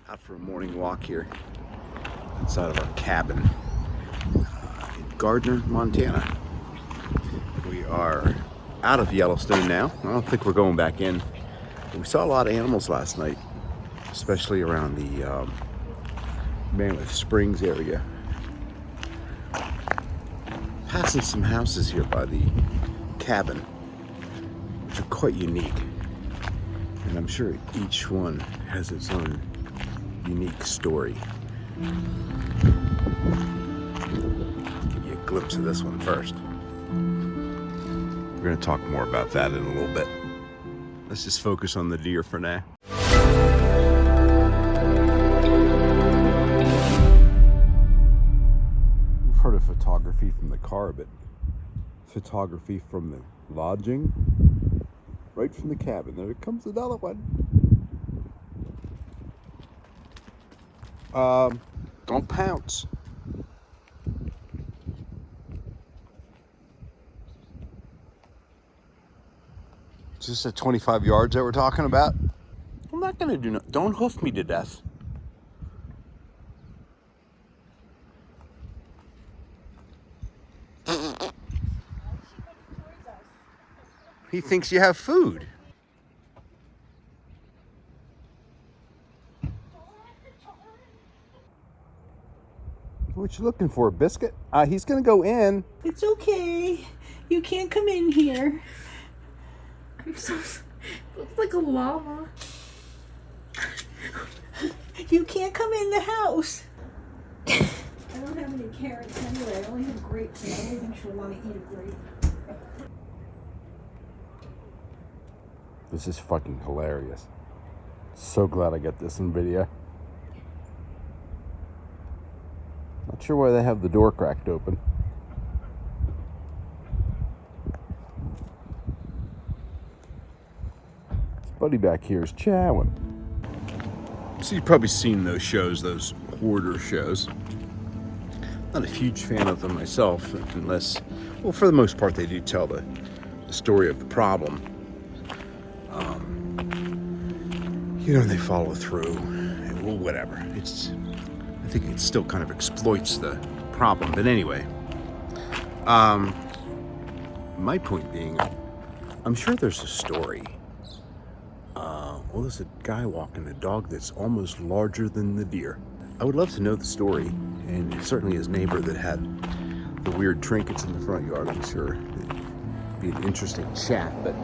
Out for a morning walk here outside of our cabin in Gardner, Montana. We are out of Yellowstone now. I don't think we're going back in. We saw a lot of animals last night, especially around the Mammoth Springs area. Passing some houses here by the cabin, which are quite unique. And I'm sure each one has its own unique story. Give you a glimpse of this one first. We're going to talk more about that in a little bit. Let's just focus on the deer for now. We've heard of photography from the car, but photography from the lodging, right from the cabin. There comes another one. Don't pounce. Is this the 25 yards that we're talking about? I'm not gonna do no. Don't hoof me to death. He thinks you have food. What you looking for, a biscuit? He's gonna go in. It's okay. You can't come in here. I'm so... looks like a llama. You can't come in the house. I don't have any carrots anyway. I only have grapes, and I don't think she'll want to eat a grape. This is fucking hilarious. So glad I got this in video. Not sure why they have the door cracked open. This buddy back here is chowing. So you've probably seen those shows, those hoarder shows. Not a huge fan of them myself, unless, well, for the most part, they do tell the story of the problem. They follow through. Well, whatever. I think it still kind of exploits the problem. But anyway, my point being, I'm sure there's a story. There's a guy walking a dog that's almost larger than the deer. I would love to know the story, and certainly his neighbor that had the weird trinkets in the front yard. I'm sure it'd be an interesting chat. But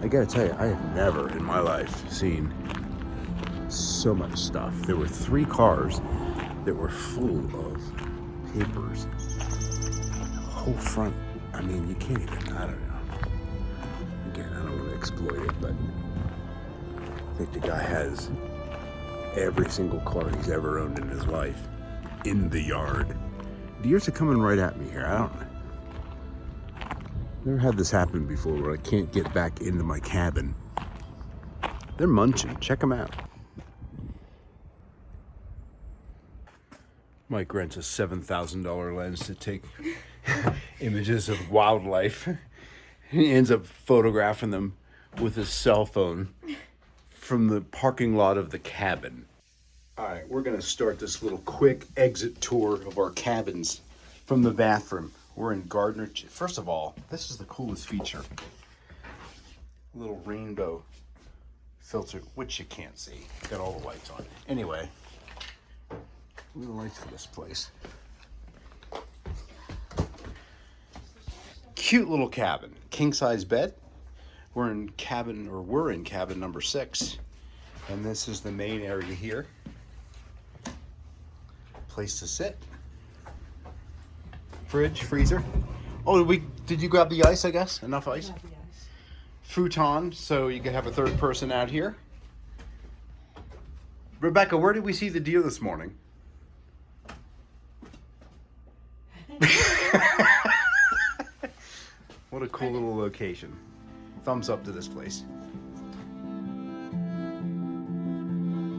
I gotta tell you, I have never in my life seen so much stuff. There were 3 cars that were full of papers. The whole front, I mean, you can't even, I don't know. Again, I don't want to exploit it, but I think the guy has every single car he's ever owned in his life in the yard. Deers are coming right at me here. I don't know. Never had this happen before where I can't get back into my cabin. They're munching. Check them out. Mike rents a $7,000 lens to take images of wildlife. He ends up photographing them with his cell phone from the parking lot of the cabin. All right, we're gonna start this little quick exit tour of our cabins from the bathroom. We're in Gardner. First of all, this is the coolest feature. A little rainbow filter, which you can't see. Got all the lights on. Anyway. Look at the lights for this place. Cute little cabin, king size bed. We're in cabin number 6, and this is the main area here. Place to sit. Fridge, freezer. Oh, did you grab the ice? I guess enough ice. Futon, so you can have a third person out here. Rebecca, where did we see the deer this morning? What a cool little location. Thumbs up to this place.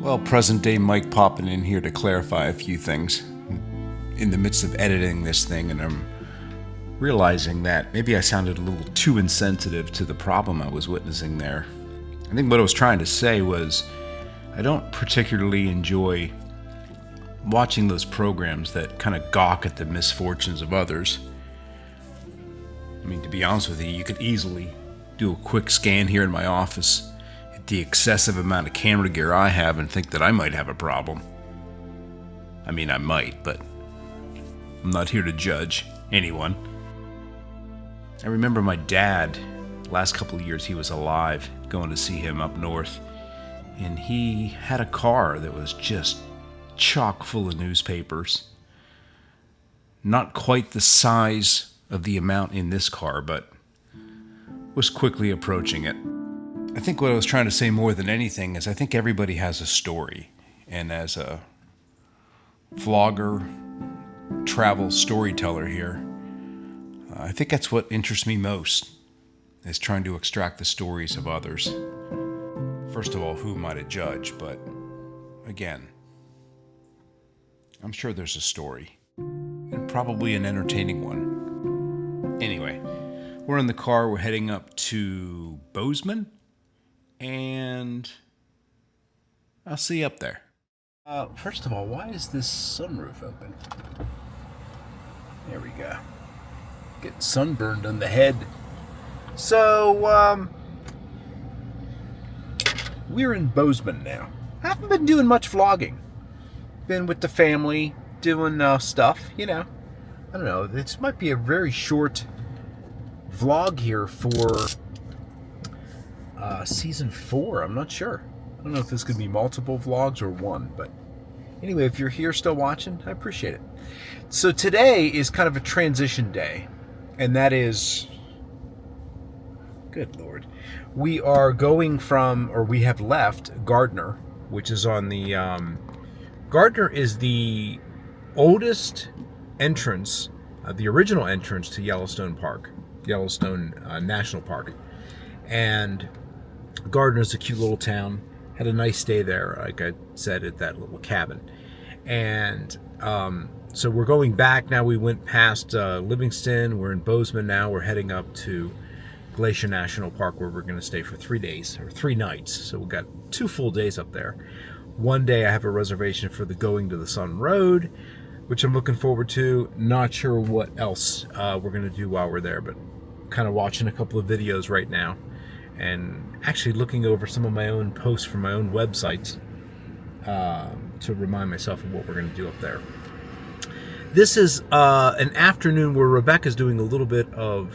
Well, present day Mike popping in here to clarify a few things. In the midst of editing this thing, and I'm realizing that maybe I sounded a little too insensitive to the problem I was witnessing there. I think what I was trying to say was, I don't particularly enjoy watching those programs that kind of gawk at the misfortunes of others. I mean, to be honest with you, you could easily do a quick scan here in my office at the excessive amount of camera gear I have and think that I might have a problem. I mean, I might, but I'm not here to judge anyone. I remember my dad, last couple of years he was alive, going to see him up north, and he had a car that was just chock full of newspapers. Not quite the size of the amount in this car, but was quickly approaching it. I think what I was trying to say more than anything is I think everybody has a story, and as a vlogger, travel storyteller here, I think that's what interests me most, is trying to extract the stories of others. First of all, who am I to judge? But again, I'm sure there's a story, and probably an entertaining one. Anyway, we're in the car, we're heading up to Bozeman, and I'll see you up there. First of all, why is this sunroof open? There we go. Getting sunburned on the head. So, we're in Bozeman now. I haven't been doing much vlogging. Been with the family, doing stuff, you know. I don't know, this might be a very short vlog here for season 4. I'm not sure. I don't know if this could be multiple vlogs or one, but anyway, if you're here still watching, I appreciate it. So today is kind of a transition day, and that is, good Lord, we are going from, or we have left Gardner, which is on the, Gardner is the oldest entrance, the original entrance to Yellowstone Park, Yellowstone National Park. And Gardner's a cute little town. Had a nice stay there, like I said, at that little cabin. And so we're going back now. We went past Livingston. We're in Bozeman now. We're heading up to Glacier National Park, where we're going to stay for 3 days, or 3 nights. So we've got 2 full days up there. One day I have a reservation for the Going to the Sun Road, which I'm looking forward to. Not sure what else we're going to do while we're there, but kind of watching a couple of videos right now and actually looking over some of my own posts from my own websites to remind myself of what we're going to do up there. This is an afternoon where Rebecca's doing a little bit of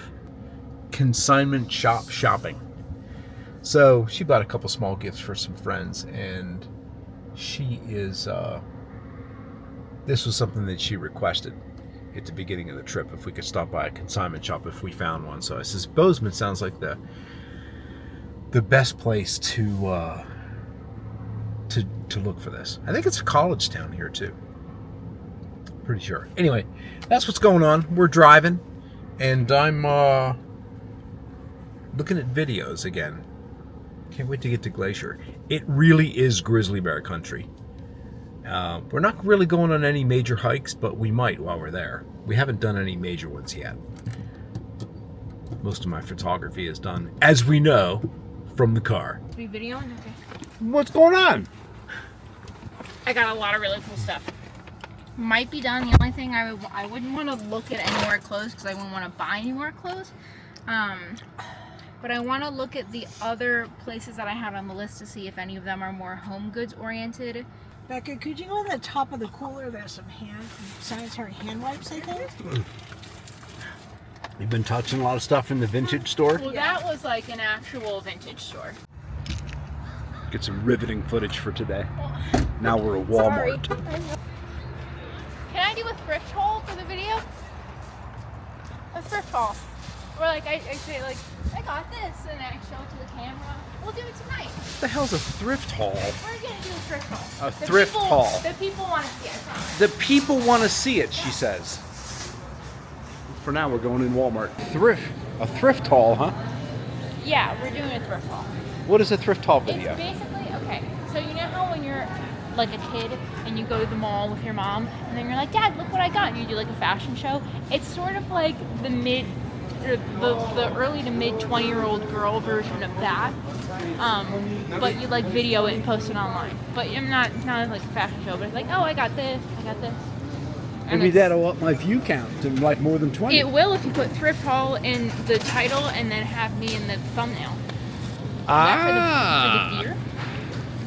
consignment shopping. So she bought a couple small gifts for some friends, and she is this was something that she requested at the beginning of the trip, if we could stop by a consignment shop if we found one. So I says Bozeman sounds like the best place to look for this. I think it's a college town here too. Pretty sure. Anyway, that's what's going on. We're driving, and I'm looking at videos again. Can't wait to get to Glacier. It really is grizzly bear country. We're not really going on any major hikes, but we might while we're there. We haven't done any major ones yet. Most of my photography is done, as we know, from the car. Are we videoing? Okay. What's going on? I got a lot of really cool stuff. Might be done. The only thing I wouldn't want to look at any more clothes, because I wouldn't want to buy any more clothes. But I want to look at the other places that I had on the list to see if any of them are more home goods oriented. Becca, could you go on the top of the cooler? There's some sanitary hand wipes, I think. You've been touching a lot of stuff in the vintage store? Well, that was like an actual vintage store. Get some riveting footage for today. Now we're at Walmart. Sorry. Can I do a thrift haul for the video? A thrift haul. Or like I say like, I got this, and I show it to the camera. We'll do it tonight. What the hell's a thrift haul? We're gonna do a thrift haul. A thrift haul. The people want to see it, I promise. The people want to see it, she says. For now, we're going in Walmart. A thrift haul, huh? Yeah, we're doing a thrift haul. What is a thrift haul video? It's basically, okay, so you know how when you're like a kid and you go to the mall with your mom and then you're like, Dad, look what I got, and you do like a fashion show? It's sort of like the or the early to mid 20-year-old girl version of that. But you like video it and post it online. But I'm not like a fashion show, but it's like, oh, I got this. And Maybe that'll up my view count to like more than 20. it will if you put thrift haul in the title and then have me in the thumbnail. For the deer?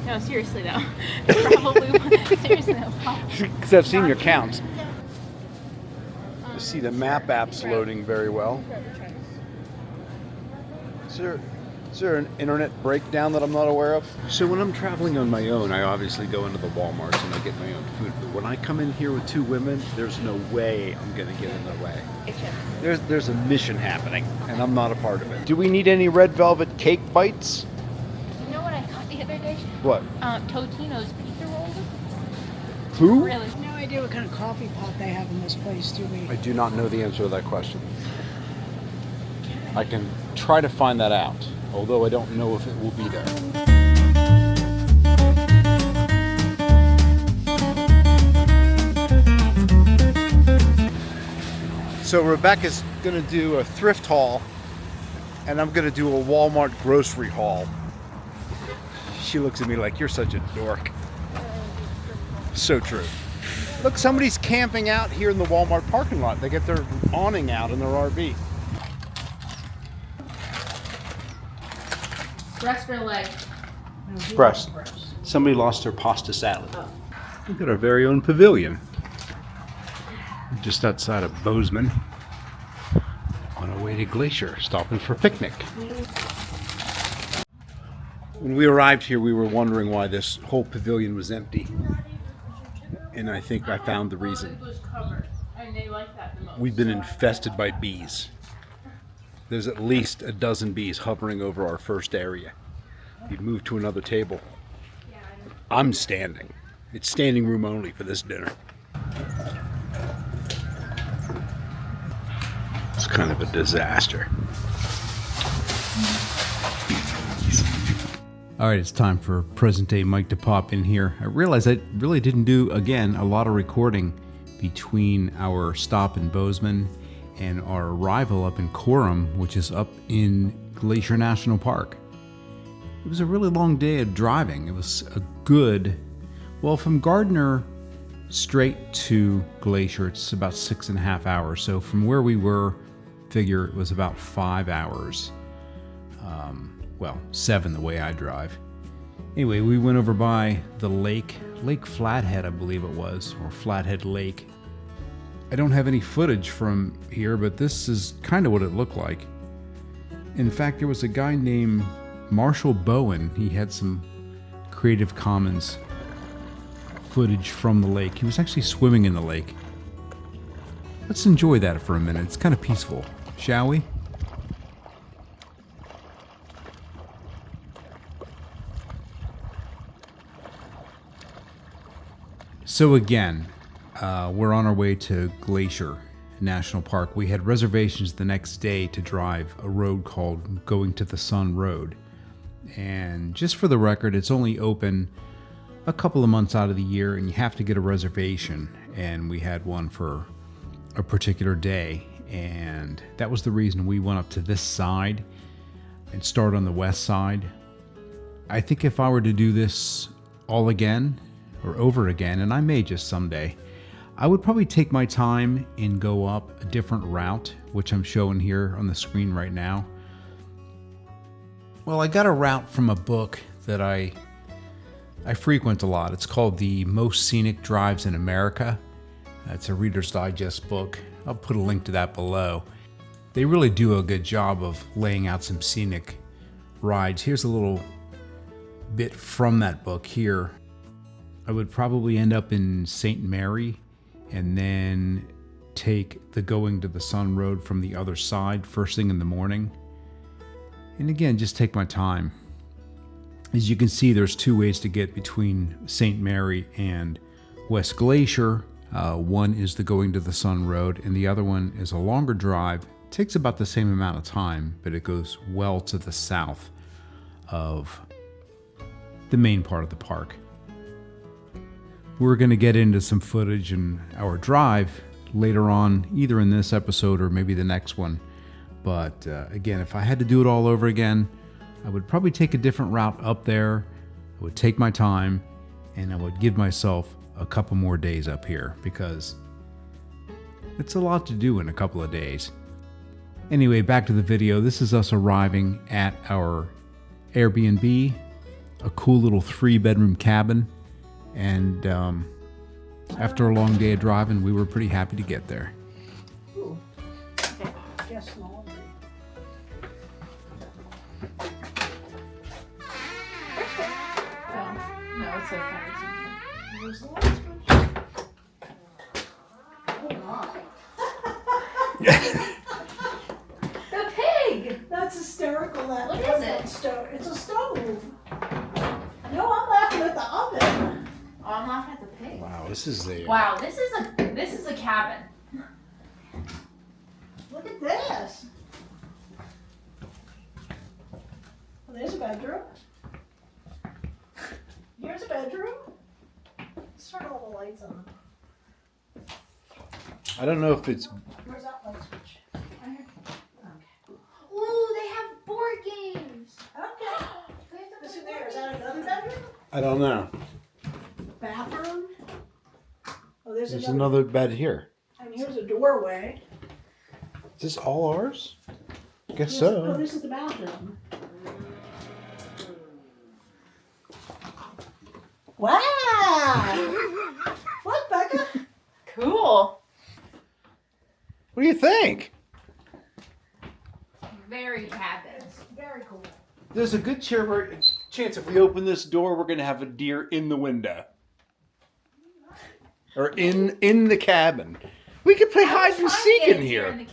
No, seriously though. Probably seriously though. Because I've seen your counts. You see the map apps loading very well. Is there an internet breakdown that I'm not aware of? So when I'm traveling on my own, I obviously go into the Walmarts and I get my own food. But when I come in here with two women, there's no way I'm going to get in their way. There's a mission happening, and I'm not a part of it. Do we need any red velvet cake bites? You know what I got the other day? What? Totino's pizza rolls. Who? Really? No idea what kind of coffee pot they have in this place, do we? I do not know the answer to that question. I can try to find that out, although I don't know if it will be there. So Rebecca's gonna do a thrift haul, and I'm gonna do a Walmart grocery haul. She looks at me like, you're such a dork. So true. Look, somebody's camping out here in the Walmart parking lot. They get their awning out in their RV. Breast or leg? Breast. Somebody lost their pasta salad. Look at our very own pavilion. Just outside of Bozeman. On our way to Glacier, stopping for a picnic. When we arrived here, we were wondering why this whole pavilion was empty. And I think I found the reason. It was covered, and they like that the most. We've been infested by bees. There's at least a dozen bees hovering over our first area. We've moved to another table. I'm standing. It's standing room only for this dinner. It's kind of a disaster. All right, it's time for present day Mike to pop in here. I realized I really didn't do, again, a lot of recording between our stop in Bozeman and our arrival up in Coram, which is up in Glacier National Park. It was a really long day of driving. It was a good, well, from Gardner straight to Glacier, it's about 6.5 hours. So from where we were, figure it was about 5 hours. Well, 7 the way I drive. Anyway, we went over by the Lake Flathead, I believe it was, or Flathead Lake. I don't have any footage from here, but this is kind of what it looked like. In fact, there was a guy named Marshall Bowen. He had some Creative Commons footage from the lake. He was actually swimming in the lake. Let's enjoy that for a minute. It's kind of peaceful, shall we? So again, we're on our way to Glacier National Park. We had reservations the next day to drive a road called Going to the Sun Road. And just for the record, it's only open a couple of months out of the year and you have to get a reservation. And we had one for a particular day. And that was the reason we went up to this side and start on the west side. I think if I were to do this all again, or over again, and I may just someday, I would probably take my time and go up a different route, which I'm showing here on the screen right now. Well, I got a route from a book that I frequent a lot. It's called The Most Scenic Drives in America. It's a Reader's Digest book. I'll put a link to that below. They really do a good job of laying out some scenic rides. Here's a little bit from that book here. I would probably end up in St. Mary and then take the Going to the Sun Road from the other side first thing in the morning. And again, just take my time. As you can see, there's two ways to get between St. Mary and West Glacier. One is the Going to the Sun Road, and the other one is a longer drive. It takes about the same amount of time, but it goes well to the south of the main part of the park. We're going to get into some footage in our drive later on, either in this episode or maybe the next one. But again, if I had to do it all over again, I would probably take a different route up there. I would take my time, and I would give myself a couple more days up here because it's a lot to do in a couple of days. Anyway, back to the video. This is us arriving at our Airbnb, a cool little 3-bedroom cabin. And after a long day of driving, we were pretty happy to get there. Ooh. Guess laundry. Oh, no, it's so fun. Where's the light switch? Oh my. The pig! That's hysterical. That What is it? It's a stove. No, I'm laughing at the oven. Oh, I'm laughing at the pig. Wow, this is the. Wow, this is a cabin. Look at this. Well, there's a bedroom. Here's a bedroom. Let's turn all the lights on. I don't know if it's. Where's that light switch? Okay. Ooh, they have board games. Okay. They have to Listen play there. board Is that games. another bedroom? I don't know. Bathroom. Oh, there's There's another. another bed here. And here's a doorway. Is this all ours? Guess Oh, so. this is the bathroom. Wow! What, Becca? Cool. What do you think? Very cabin. Very cool. There's a good chance if we open this door, we're gonna have a deer in the window, or in the cabin. We could play hide and seek in here.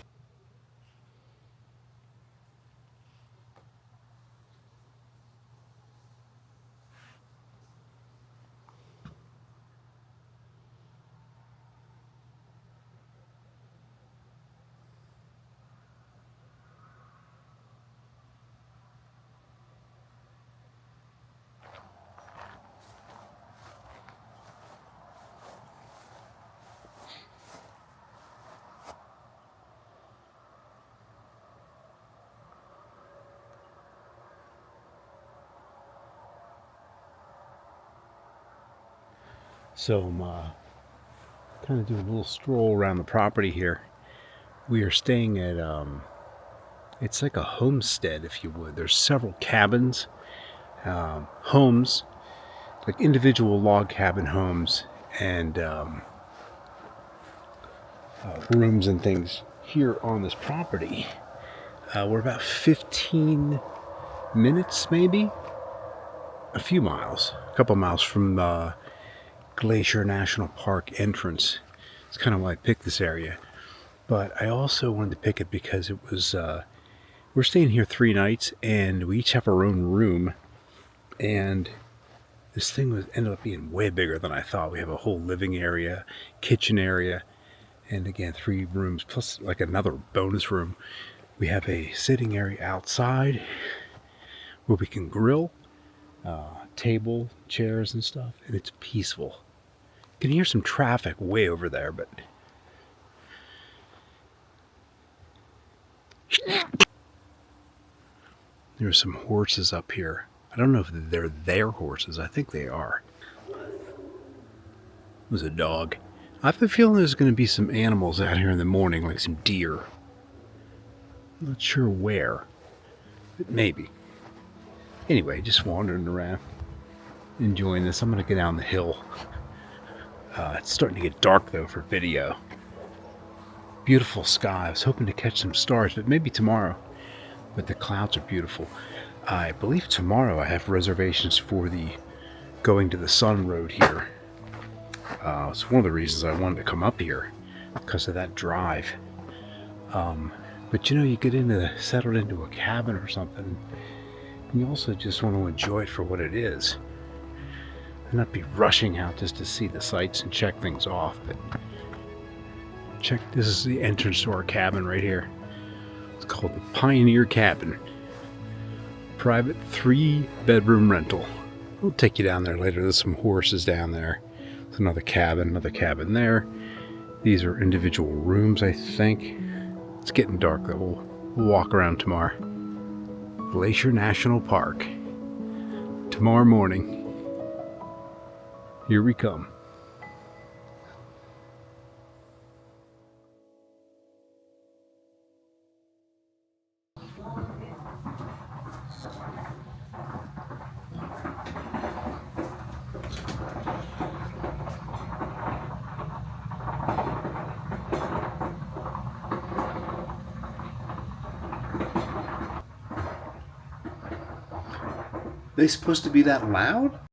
So I'm kind of doing a little stroll around the property here. We are staying at it's like a homestead, if you would. There's several cabins, homes, like individual log cabin homes, and rooms and things here on this property. We're about 15 minutes, maybe a few miles, a couple miles from Glacier National Park entrance. It's kind of why I picked this area. But I also wanted to pick it because it was, we're staying here 3 nights and we each have our own room. And this thing ended up being way bigger than I thought. We have a whole living area, kitchen area, and again, 3 rooms plus like another bonus room. We have a sitting area outside where we can grill, table, chairs and stuff, and it's peaceful. You can hear some traffic way over there, but there's some horses up here. I don't know if they're their horses. I think they are. It was a dog. I have a feeling there's going to be some animals out here in the morning, like some deer. I'm not sure where, but maybe. Anyway, just wandering around, enjoying this. I'm going to get down the hill. It's starting to get dark, though, for video. Beautiful sky. I was hoping to catch some stars, but maybe tomorrow. But the clouds are beautiful. I believe tomorrow I have reservations for the Going to the Sun Road here. It's one of the reasons I wanted to come up here, because of that drive. But you know, you get settled into a cabin or something, and you also just want to enjoy it for what it is. And not be rushing out just to see the sights and check things off. But this is the entrance to our cabin right here. It's called the Pioneer Cabin. Private 3-bedroom rental. We'll take you down there later. There's some horses down there. There's another cabin there. These are individual rooms, I think. It's getting dark though. We'll we'll walk around tomorrow. Glacier National Park. Tomorrow morning. Here we come. They supposed to be that loud?